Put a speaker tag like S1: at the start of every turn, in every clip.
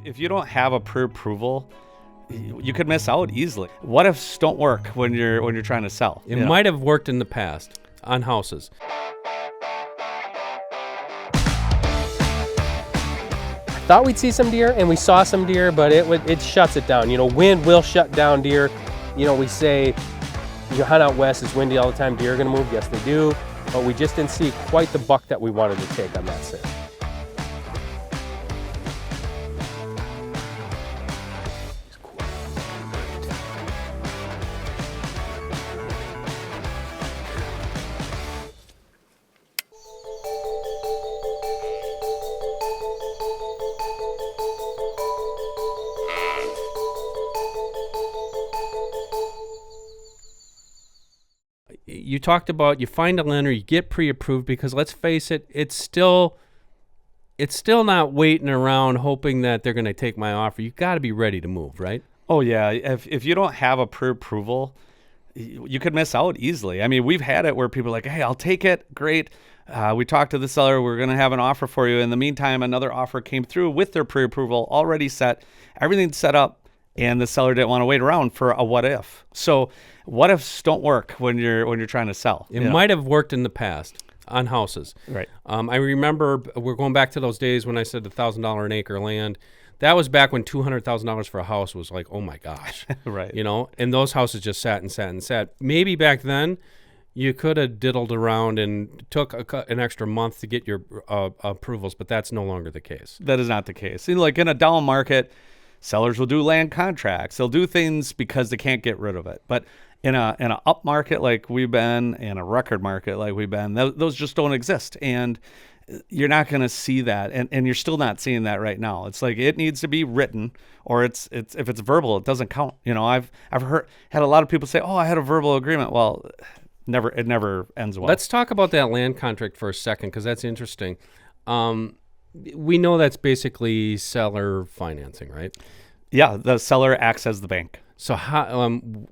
S1: If you don't have a pre-approval, you could miss out easily. What ifs don't work when you're trying to sell?
S2: It might have worked in the past on houses.
S3: Thought we'd see some deer, and we saw some deer, but it shuts it down. Wind will shut down deer. We say you hunt out west, it's windy all the time, deer are gonna move. Yes, they do, but we just didn't see quite the buck that we wanted to take on that sit.
S2: You talked about you find a lender, you get pre-approved, because let's face it, it's still not waiting around hoping that they're going to take my offer. You got to be ready to move, right?
S1: Oh yeah, if you don't have a pre-approval, you could miss out easily. I mean, we've had it where people are like, hey, I'll take it, great. We talked to the seller, we're going to have an offer for you. In the meantime, another offer came through with their pre-approval already set, everything's set up, and the seller didn't want to wait around for a what if. So what ifs don't work when you're trying to sell.
S2: It might have worked in the past on houses.
S1: Right.
S2: I remember we're going back to those days when I said $1,000 an acre land. That was back when $200,000 for a house was like, oh my gosh.
S1: Right.
S2: And those houses just sat and sat and sat. Maybe back then you could have diddled around and took an extra month to get your approvals, but that's no longer the case.
S1: That is not the case. Like in a down market, sellers will do land contracts. They'll do things because they can't get rid of it. But in a up market like we've been, in a record market like we've been, those just don't exist. And you're not going to see that. And you're still not seeing that right now. It's like it needs to be written, or it's if it's verbal, it doesn't count. I've had a lot of people say, oh, I had a verbal agreement. Well, it never ends well.
S2: Let's talk about that land contract for a second, because that's interesting. We know that's basically seller financing, right?
S1: Yeah, the seller acts as the bank.
S2: So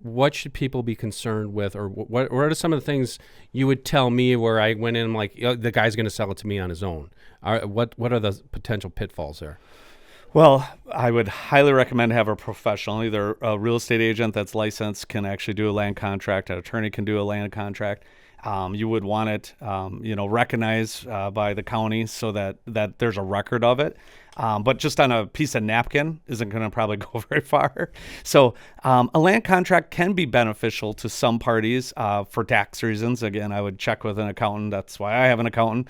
S2: what should people be concerned with, or what are some of the things you would tell me where I went in and I'm like, the guy's going to sell it to me on his own? What are the potential pitfalls there?
S1: Well, I would highly recommend to have a professional, either a real estate agent that's licensed can actually do a land contract, an attorney can do a land contract. You would want it, recognized by the county so that there's a record of it. But just on a piece of napkin isn't going to probably go very far. So a land contract can be beneficial to some parties for tax reasons. Again, I would check with an accountant. That's why I have an accountant,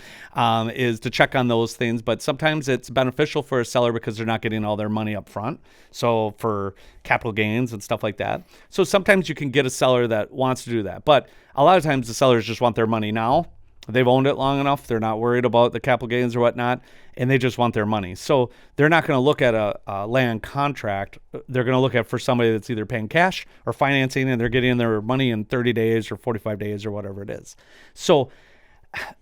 S1: is to check on those things. But sometimes it's beneficial for a seller because they're not getting all their money up front. So for capital gains and stuff like that. So sometimes you can get a seller that wants to do that. But a lot of times the sellers just want their money now. They've owned it long enough. They're not worried about the capital gains or whatnot, and they just want their money. So they're not going to look at a land contract. They're going to look at for somebody that's either paying cash or financing, and they're getting their money in 30 days or 45 days or whatever it is. So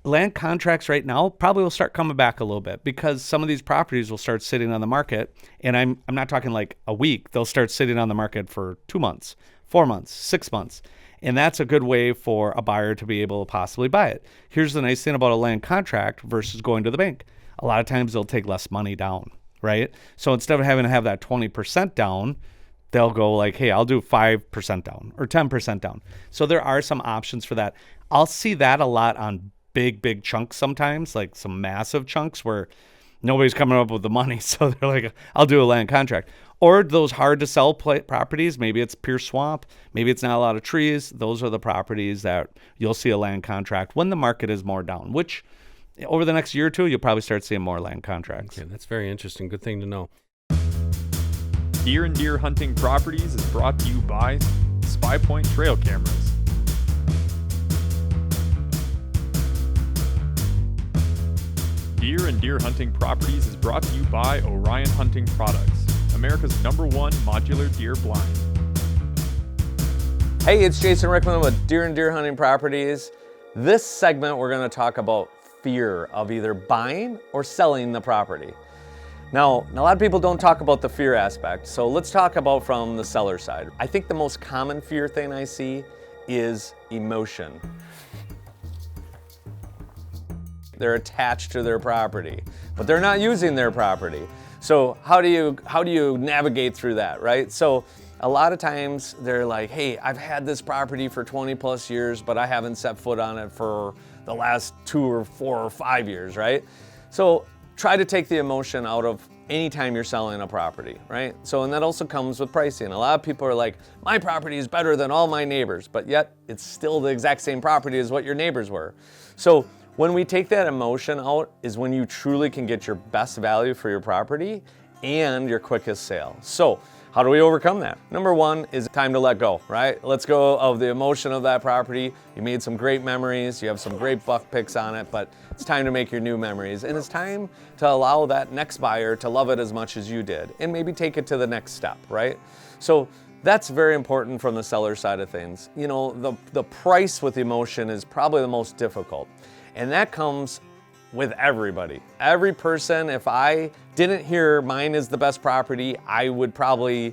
S1: land contracts right now probably will start coming back a little bit because some of these properties will start sitting on the market, and I'm not talking like a week. They'll start sitting on the market for 2 months, 4 months, 6 months. And that's a good way for a buyer to be able to possibly buy it. Here's the nice thing about a land contract versus going to the bank. A lot of times they'll take less money down, right? So instead of having to have that 20% down, they'll go like, hey, I'll do 5% down or 10% down. So there are some options for that. I'll see that a lot on big chunks sometimes, like some massive chunks where nobody's coming up with the money. So they're like, I'll do a land contract. Or those hard to sell properties, maybe it's pure swamp, maybe it's not a lot of trees. Those are the properties that you'll see a land contract when the market is more down, which over the next year or two, you'll probably start seeing more land contracts.
S2: Okay, that's very interesting. Good thing to know.
S4: Deer and Deer Hunting Properties is brought to you by Spy Point Trail Cameras. Deer and Deer Hunting Properties is brought to you by Orion Hunting Products, America's #1 modular deer blind.
S5: Hey, it's Jason Rickman with Deer and Deer Hunting Properties. This segment we're going to talk about fear of either buying or selling the property. Now, a lot of people don't talk about the fear aspect, so let's talk about from the seller side. I think the most common fear thing I see is emotion. They're attached to their property, but they're not using their property. So how do you navigate through that, right? So a lot of times they're like, hey, I've had this property for 20 plus years, but I haven't set foot on it for the last 2 or 4 or 5 years, right? So try to take the emotion out of any time you're selling a property, right? So, and that also comes with pricing. A lot of people are like, my property is better than all my neighbors, but yet it's still the exact same property as what your neighbors were. So when we take that emotion out is when you truly can get your best value for your property and your quickest sale. So how do we overcome that? Number one is time to let go, right? Let's go of the emotion of that property. You made some great memories, you have some great buck picks on it, but it's time to make your new memories. And it's time to allow that next buyer to love it as much as you did and maybe take it to the next step, right? So that's very important from the seller side of things. You know, the price with emotion is probably the most difficult. And that comes with everybody. Every person, if I didn't hear mine is the best property, I'd probably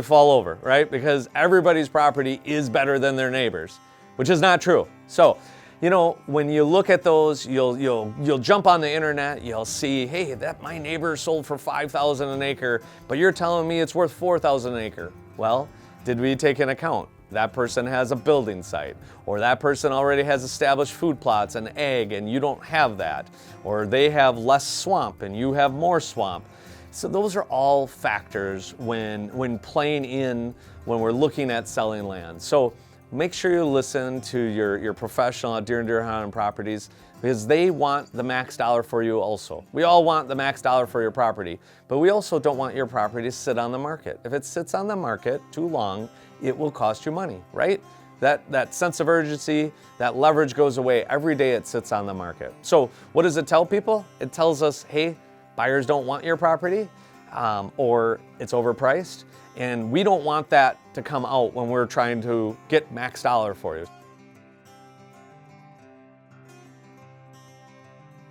S5: fall over, right? Because everybody's property is better than their neighbors, which is not true. So, you know, when you look at those, you'll jump on the internet, you'll see, hey, that my neighbor sold for $5,000 an acre, but you're telling me it's worth $4,000 an acre. Well, did we take into account that person has a building site, or that person already has established food plots and ag and you don't have that, or they have less swamp and you have more swamp? So those are all factors when playing in, when we're looking at selling land. So make sure you listen to your professional at Deer Hunting Properties, because they want the max dollar for you also. We all want the max dollar for your property, but we also don't want your property to sit on the market. If it sits on the market too long, it will cost you money, right? That sense of urgency, that leverage goes away every day it sits on the market. So what does it tell people? It tells us, hey, buyers don't want your property, or it's overpriced, and we don't want that to come out when we're trying to get max dollar for you.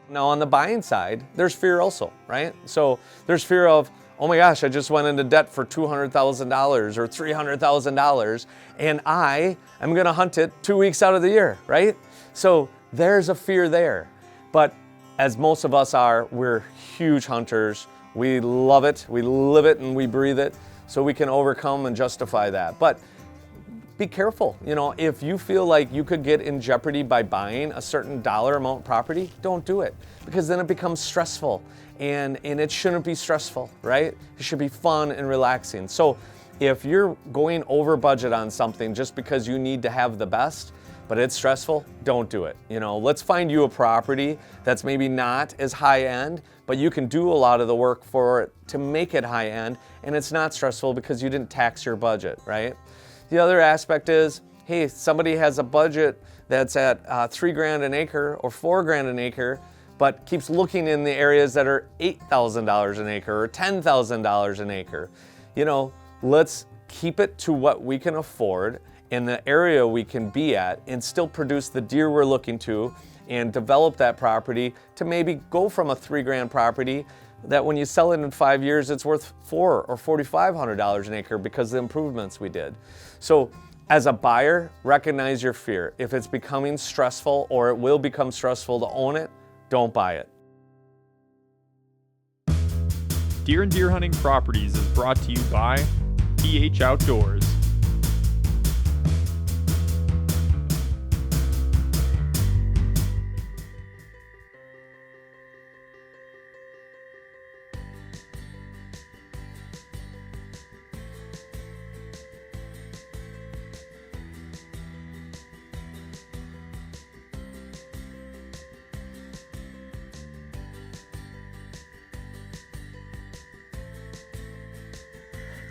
S5: Now on the buying side, there's fear also, right? So there's fear of, oh my gosh, I just went into debt for $200,000 or $300,000 and I am gonna hunt it 2 weeks out of the year, right? So there's a fear there. But as most of us are, we're huge hunters. We love it, we live it, and we breathe it, so we can overcome and justify that. But be careful. You know, if you feel like you could get in jeopardy by buying a certain dollar amount property, don't do it, because then it becomes stressful, and it shouldn't be stressful, right? It should be fun and relaxing. So if you're going over budget on something just because you need to have the best, but it's stressful, don't do it. You know, let's find you a property that's maybe not as high end, but you can do a lot of the work for it to make it high end, and it's not stressful because you didn't tax your budget, right? The other aspect is, hey, somebody has a budget that's at $3,000 an acre or $4,000 an acre, but keeps looking in the areas that are $8,000 an acre or $10,000 an acre. You know, let's keep it to what we can afford in the area we can be at and still produce the deer we're looking to, and develop that property to maybe go from a $3,000 property that when you sell it in 5 years, it's worth $400 or $4,500 an acre because of the improvements we did. So as a buyer, recognize your fear. If it's becoming stressful or it will become stressful to own it, don't buy it.
S4: Deer and Deer Hunting Properties is brought to you by DDH Outdoors.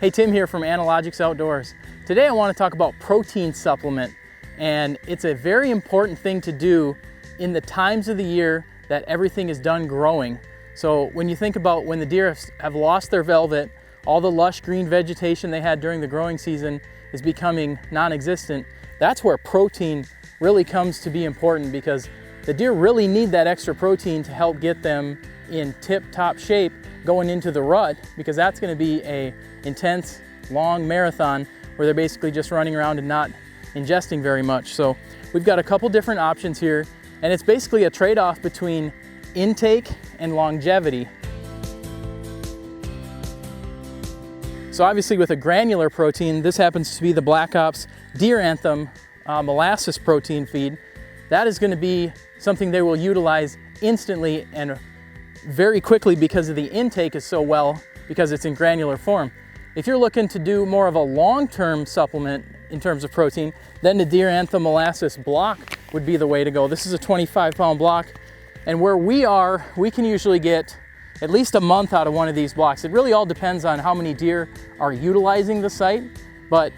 S6: Hey, Tim here from Analogics Outdoors. Today I want to talk about protein supplement, and it's a very important thing to do in the times of the year that everything is done growing. So when you think about when the deer have lost their velvet, all the lush green vegetation they had during the growing season is becoming non-existent, that's where protein really comes to be important, because the deer really need that extra protein to help get them in tip-top shape going into the rut, because that's going to be a intense, long marathon where they're basically just running around and not ingesting very much. So we've got a couple different options here, and it's basically a trade-off between intake and longevity. So obviously with a granular protein, this happens to be the Black Ops Deer Anthem molasses protein feed. That is going to be something they will utilize instantly and very quickly because of the intake is so well, because it's in granular form. If you're looking to do more of a long-term supplement in terms of protein, then the Deer Anthem molasses block would be the way to go. This is a 25-pound block, and where we are, we can usually get at least a month out of one of these blocks. It really all depends on how many deer are utilizing the site, but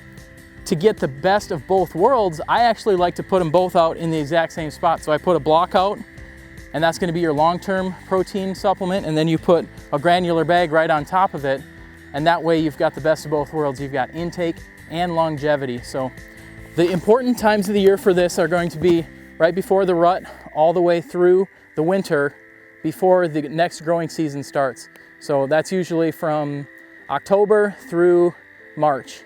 S6: to get the best of both worlds, I actually like to put them both out in the exact same spot. So I put a block out, and that's gonna be your long-term protein supplement, and then you put a granular bag right on top of it, and that way you've got the best of both worlds. You've got intake and longevity. So the important times of the year for this are going to be right before the rut, all the way through the winter, before the next growing season starts. So that's usually from October through March.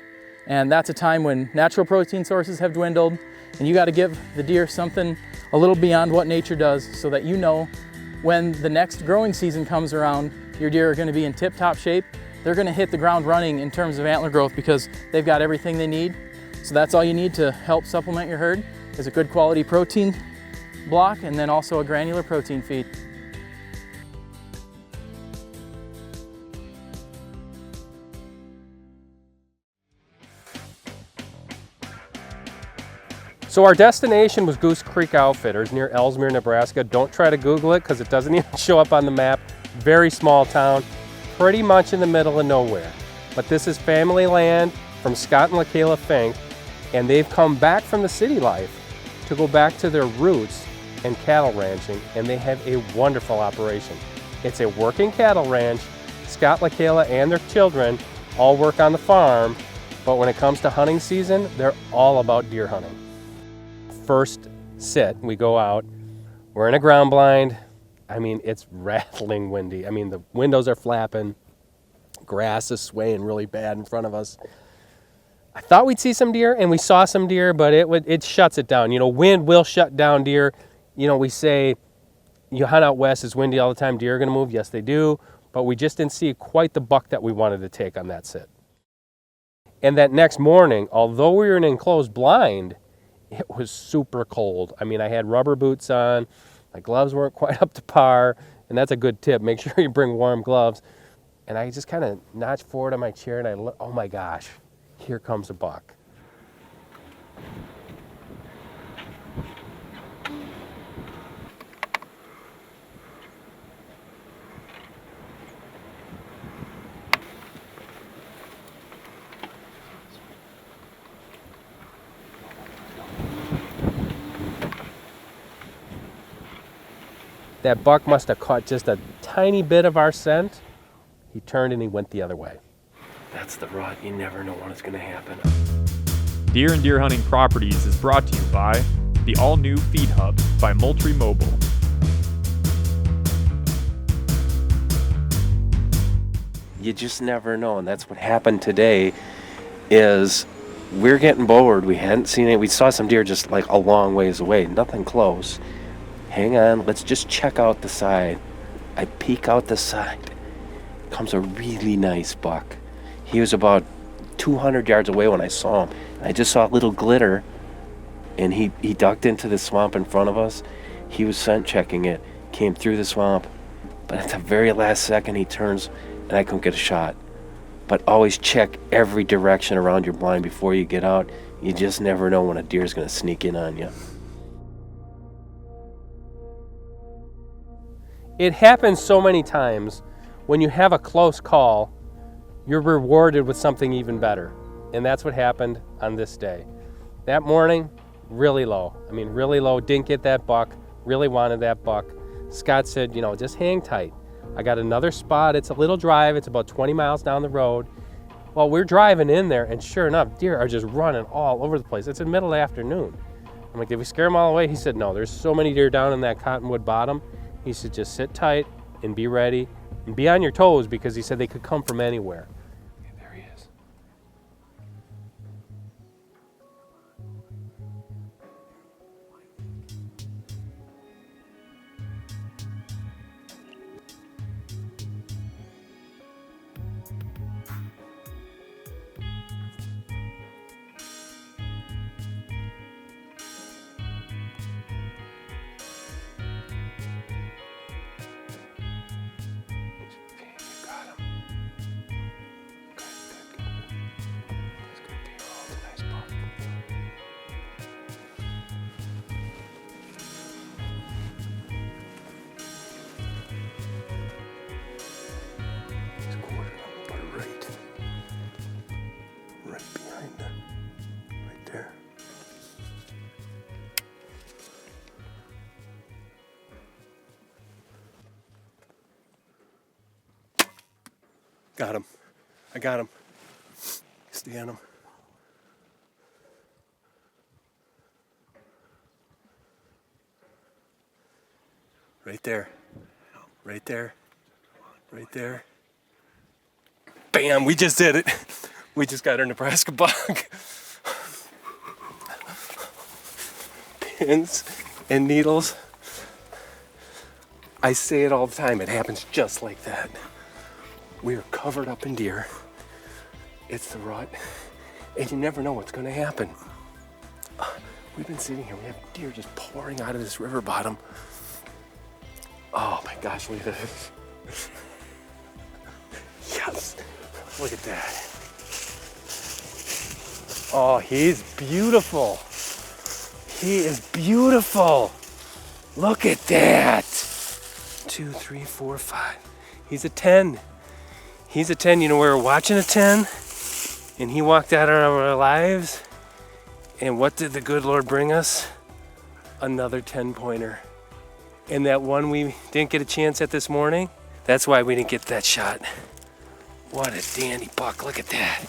S6: And that's a time when natural protein sources have dwindled, and you got to give the deer something a little beyond what nature does, so that you know when the next growing season comes around, your deer are going to be in tip-top shape. They're going to hit the ground running in terms of antler growth because they've got everything they need. So that's all you need to help supplement your herd, is a good quality protein block and then also a granular protein feed.
S3: So our destination was Goose Creek Outfitters near Ellesmere, Nebraska. Don't try to Google it because it doesn't even show up on the map. Very small town, pretty much in the middle of nowhere. But this is family land from Scott and LaKayla Fink, and they've come back from the city life to go back to their roots and cattle ranching, and they have a wonderful operation. It's a working cattle ranch. Scott, LaKayla, and their children all work on the farm, but when it comes to hunting season, they're all about deer hunting. First sit, we go out, we're in a ground blind. I mean, it's rattling windy. I mean, the windows are flapping, grass is swaying really bad in front of us. I thought we'd see some deer, and we saw some deer, but it shuts it down. You know, wind will shut down deer. You know, we say you hunt out west, it's windy all the time, deer are gonna move. Yes, they do, but we just didn't see quite the buck that we wanted to take on that sit. And that next morning, although we were in an enclosed blind, it was super cold. I mean, I had rubber boots on, my gloves weren't quite up to par, and that's a good tip. Make sure you bring warm gloves. And I just kind of notched forward on my chair and I look, oh my gosh, here comes a buck. That buck must have caught just a tiny bit of our scent. He turned and he went the other way. That's the rut. You never know when it's going to happen.
S4: Deer and Deer Hunting Properties is brought to you by the all-new Feed Hub by Moultrie Mobile.
S3: You just never know, and that's what happened today. Is we're getting bored. We hadn't seen it. We saw some deer just like a long ways away, nothing close. Hang on, let's just check out the side. I peek out the side. Comes a really nice buck. He was about 200 yards away when I saw him. I just saw a little glitter, and he ducked into the swamp in front of us. He was scent checking it, came through the swamp, but at the very last second he turns, and I couldn't get a shot. But always check every direction around your blind before you get out. You just never know when a deer's gonna sneak in on you. It happens so many times when you have a close call, you're rewarded with something even better. And that's what happened on this day. That morning, really low. I mean, really low. Didn't get that buck. Really wanted that buck. Scott said, you know, just hang tight. I got another spot. It's a little drive. It's about 20 miles down the road. Well, we're driving in there, and sure enough, deer are just running all over the place. It's in the middle of the afternoon. I'm like, did we scare them all away? He said, no, there's so many deer down in that cottonwood bottom. He said, just sit tight and be ready and be on your toes, because he said they could come from anywhere. Okay, there he is. Got him. I got him. Stay on him. Right there. Right there. Right there. Bam, we just did it. We just got our Nebraska buck. Pins and needles. I say it all the time, it happens just like that. We are covered up in deer. It's the rut, and you never know what's gonna happen. We've been sitting here, we have deer just pouring out of this river bottom. Oh my gosh, look at this. Yes, look at that. Oh, he's beautiful. He is beautiful. Look at that. 2, 3, 4, 5. He's a 10. He's a 10. You know, we were watching a 10, and he walked out of our lives. And what did the good Lord bring us? Another 10-pointer. And that one we didn't get a chance at this morning, that's why we didn't get that shot. What a dandy buck. Look at that.